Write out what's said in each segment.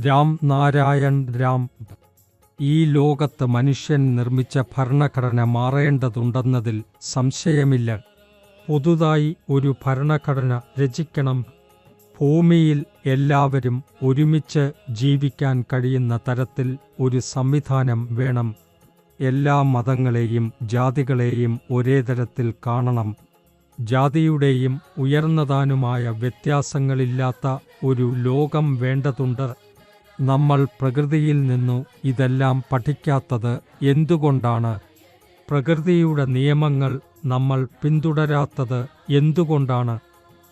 രാം നാരായൺ രാം. ഈ ലോകത്ത് മനുഷ്യൻ നിർമ്മിച്ച ഭരണഘടന മാറേണ്ടതുണ്ടെന്നതിൽ സംശയമില്ല. പുതുതായി ഒരു ഭരണഘടന രചിക്കണം. ഭൂമിയിൽ എല്ലാവരും ഒരുമിച്ച് ജീവിക്കാൻ കഴിയുന്ന തരത്തിൽ ഒരു സംവിധാനം വേണം. എല്ലാ മതങ്ങളെയും ജാതികളെയും ഒരേ തരത്തിൽ കാണണം. ജാതിയുടെയും ഉയർന്നതാനുമായ വ്യത്യാസങ്ങളില്ലാത്ത ഒരു ലോകം വേണ്ടതുണ്ട്. നമ്മൾ പ്രകൃതിയിൽ നിന്നു ഇതെല്ലാം പഠിക്കാത്തത് എന്തുകൊണ്ടാണ്? പ്രകൃതിയുടെ നിയമങ്ങൾ നമ്മൾ പിന്തുടരാത്തത് എന്തുകൊണ്ടാണ്?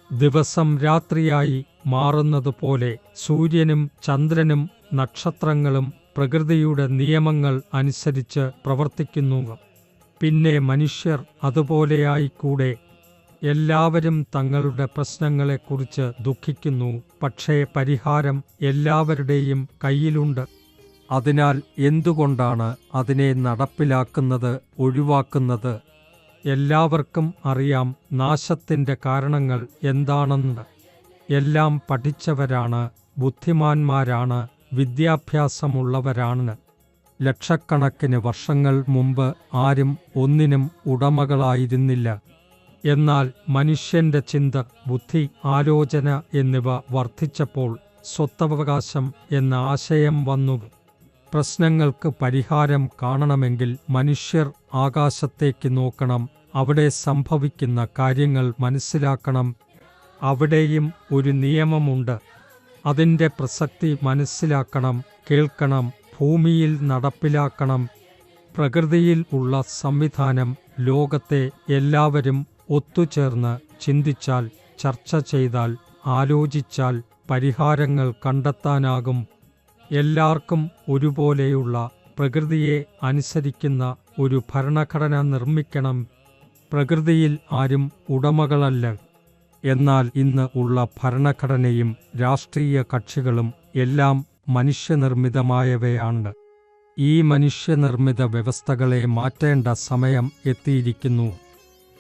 ദിവസം രാത്രിയായി മാറുന്നതുപോലെ സൂര്യനും ചന്ദ്രനും നക്ഷത്രങ്ങളും പ്രകൃതിയുടെ നിയമങ്ങൾ അനുസരിച്ച് പ്രവർത്തിക്കുന്നു. പിന്നെ മനുഷ്യർ അതുപോലെയായിക്കൂടെ? എല്ലാവരും തങ്ങളുടെ പ്രശ്നങ്ങളെക്കുറിച്ച് ദുഃഖിക്കുന്നു, പക്ഷേ പരിഹാരം എല്ലാവരുടെയും കയ്യിലുണ്ട്. അതിനാൽ എന്തുകൊണ്ടാണ് അതിനെ നടപ്പിലാക്കുന്നത് ഒഴിവാക്കുന്നത്? എല്ലാവർക്കും അറിയാം നാശത്തിൻ്റെ കാരണങ്ങൾ എന്താണെന്ന്. എല്ലാം പഠിച്ചവരാണ്, ബുദ്ധിമാന്മാരാണ്, വിദ്യാഭ്യാസമുള്ളവരാണ്. ലക്ഷക്കണക്കിന് വർഷങ്ങൾ മുമ്പ് ആരും ഒന്നിനും ഉടമകളായിരുന്നില്ല. എന്നാൽ മനുഷ്യന്റെ ചിന്ത, ബുദ്ധി, ആലോചന എന്നിവ വർദ്ധിച്ചപ്പോൾ സ്വത്തവകാശം എന്ന ആശയം വന്നു. പ്രശ്നങ്ങൾക്ക് പരിഹാരം കാണണമെങ്കിൽ മനുഷ്യർ ആകാശത്തേക്ക് നോക്കണം, അവിടെ സംഭവിക്കുന്ന കാര്യങ്ങൾ മനസ്സിലാക്കണം. അവിടെയും ഒരു നിയമമുണ്ട്. അതിൻ്റെ പ്രസക്തി മനസ്സിലാക്കണം, കേൾക്കണം, ഭൂമിയിൽ നടപ്പിലാക്കണം. പ്രകൃതിയിൽ ഉള്ള സംവിധാനം ലോകത്തെ എല്ലാവരും ഒത്തുചേർന്ന് ചിന്തിച്ചാൽ, ചർച്ച ചെയ്താൽ, ആലോചിച്ചാൽ പരിഹാരങ്ങൾ കണ്ടെത്താനാകും. എല്ലാവർക്കും ഒരുപോലെയുള്ള പ്രകൃതിയെ അനുസരിക്കുന്ന ഒരു ഭരണഘടന നിർമ്മിക്കണം. പ്രകൃതിയിൽ ആരും ഉടമകളല്ല. എന്നാൽ ഇന്ന് ഉള്ള ഭരണഘടനയും രാഷ്ട്രീയ കക്ഷികളും എല്ലാം മനുഷ്യനിർമ്മിതമായവയാണ്. ഈ മനുഷ്യനിർമ്മിത വ്യവസ്ഥകളെ മാറ്റേണ്ട സമയം എത്തിയിരിക്കുന്നു.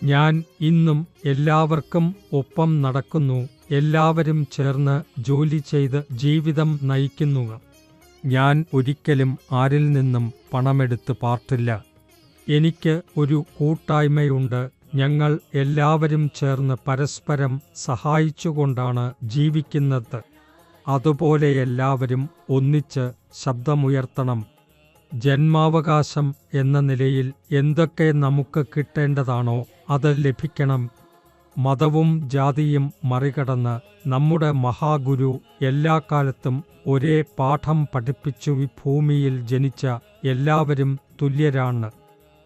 ഞാൻ ഇന്നും എല്ലാവർക്കും ഒപ്പം നടക്കുന്നു. എല്ലാവരും ചേർന്ന് ജോലി ചെയ്ത് ജീവിതം നയിക്കുന്നു. ഞാൻ ഒരിക്കലും ആരിൽ നിന്നും പണമെടുത്ത് പാർട്ടില്ല. എനിക്ക് ഒരു കൂട്ടായ്മയുണ്ട്. ഞങ്ങൾ എല്ലാവരും ചേർന്ന് പരസ്പരം സഹായിച്ചുകൊണ്ടാണ് ജീവിക്കുന്നത്. അതുപോലെ എല്ലാവരും ഒന്നിച്ച് ശബ്ദമുയർത്തണം. ജന്മാവകാശം എന്ന നിലയിൽ എന്തൊക്കെ നമുക്ക് കിട്ടേണ്ടതാണോ അത് ലഭിക്കണം. മതവും ജാതിയും മറികടന്ന് നമ്മുടെ മഹാഗുരു എല്ലാ കാലത്തും ഒരേ പാഠം പഠിപ്പിച്ചു. ഈ ഭൂമിയിൽ ജനിച്ച എല്ലാവരും തുല്യരാണ്.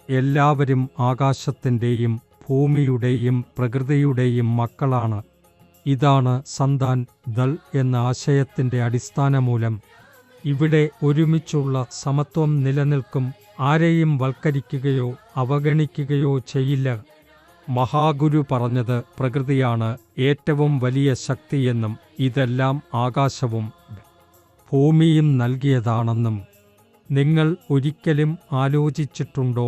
എല്ലാവരും ആകാശത്തിൻ്റെയും ഭൂമിയുടെയും പ്രകൃതിയുടെയും മക്കളാണ്. ഇതാണ് സന്താൻ ദൾ എന്ന ആശയത്തിൻ്റെ അടിസ്ഥാനമൂലം. ഇവിടെ ഒരുമിച്ചുള്ള സമത്വം നിലനിൽക്കും. ആരെയും വൽക്കരിക്കുകയോ അവഗണിക്കുകയോ ചെയ്യില്ല. മഹാഗുരു പറഞ്ഞത് പ്രകൃതിയാണ് ഏറ്റവും വലിയ ശക്തിയെന്നും ഇതെല്ലാം ആകാശവും ഭൂമിയും നൽകിയതാണെന്നും. നിങ്ങൾ ഒരിക്കലും ആലോചിച്ചിട്ടുണ്ടോ?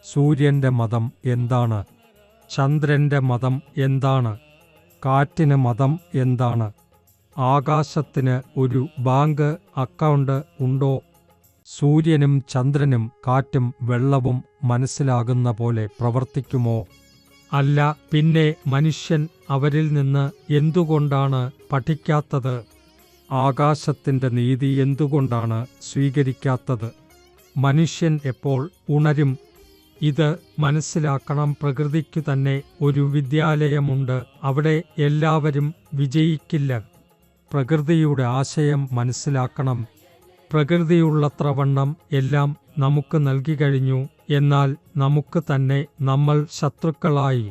സൂര്യൻ്റെ മതം എന്താണ്? ചന്ദ്രൻ്റെ മതം എന്താണ്? കാറ്റിന് മതം എന്താണ്? ആകാശത്തിന് ഒരു ബാങ്ക് അക്കൗണ്ട് ഉണ്ടോ? സൂര്യനും ചന്ദ്രനും കാറ്റും വെള്ളവും മനസ്സിലാകുന്ന പോലെ പ്രവർത്തിക്കുമോ? അല്ല. പിന്നെ മനുഷ്യൻ അവരിൽ നിന്ന് എന്തുകൊണ്ടാണ് പഠിക്കാത്തത്? ആകാശത്തിൻ്റെ നീതി എന്തുകൊണ്ടാണ് സ്വീകരിക്കാത്തത്? മനുഷ്യൻ എപ്പോൾ ഉണരും? ഇത് മനസ്സിലാക്കണം. പ്രകൃതിക്കു തന്നെ ഒരു വിദ്യാലയമുണ്ട്. അവിടെ എല്ലാവരും വിജയിക്കില്ല. പ്രകൃതിയുടെ ആശയം മനസ്സിലാക്കണം. പ്രകൃതിയുള്ളത്രവണ്ണം എല്ലാം നമുക്ക് നൽകിക്കഴിഞ്ഞു. എന്നാൽ നമുക്ക് തന്നെ നമ്മൾ ശത്രുക്കളായി.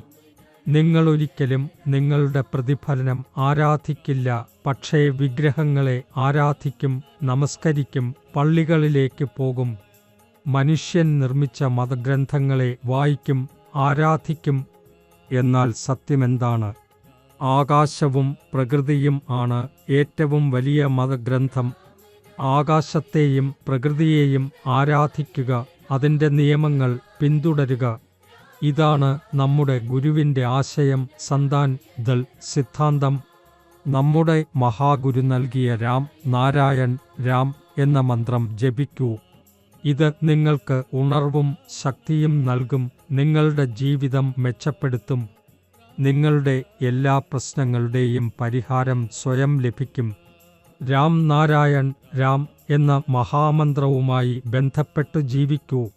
നിങ്ങളൊരിക്കലും നിങ്ങളുടെ പ്രതിഫലനം ആരാധിക്കില്ല, പക്ഷേ വിഗ്രഹങ്ങളെ ആരാധിക്കും, നമസ്കരിക്കും, പള്ളികളിലേക്ക് പോകും. മനുഷ്യൻ നിർമ്മിച്ച മതഗ്രന്ഥങ്ങളെ വായിക്കും, ആരാധിക്കും. എന്നാൽ സത്യമെന്താണ്? ആകാശവും പ്രകൃതിയും ആണ് ഏറ്റവും വലിയ മതഗ്രന്ഥം. ആകാശത്തെയും പ്രകൃതിയെയും ആരാധിക്കുക, അതിൻ്റെ നിയമങ്ങൾ പിന്തുടരുക. ഇതാണ് നമ്മുടെ ഗുരുവിൻ്റെ ആശയം, സന്താൻ ദൾ സിദ്ധാന്തം. നമ്മുടെ മഹാഗുരു നൽകിയ രാം നാരായൺ രാം എന്ന മന്ത്രം ജപിക്കൂ. ഇത് നിങ്ങൾക്ക് ഉണർവും ശക്തിയും നൽകും, നിങ്ങളുടെ ജീവിതം മെച്ചപ്പെടുത്തും. നിങ്ങളുടെ എല്ലാ പ്രശ്നങ്ങളുടെയും പരിഹാരം സ്വയം ലഭിക്കും. രാം നാരായൺ രാം എന്ന മഹാമന്ത്രവുമായി ബന്ധപ്പെട്ട് ജീവിക്കൂ.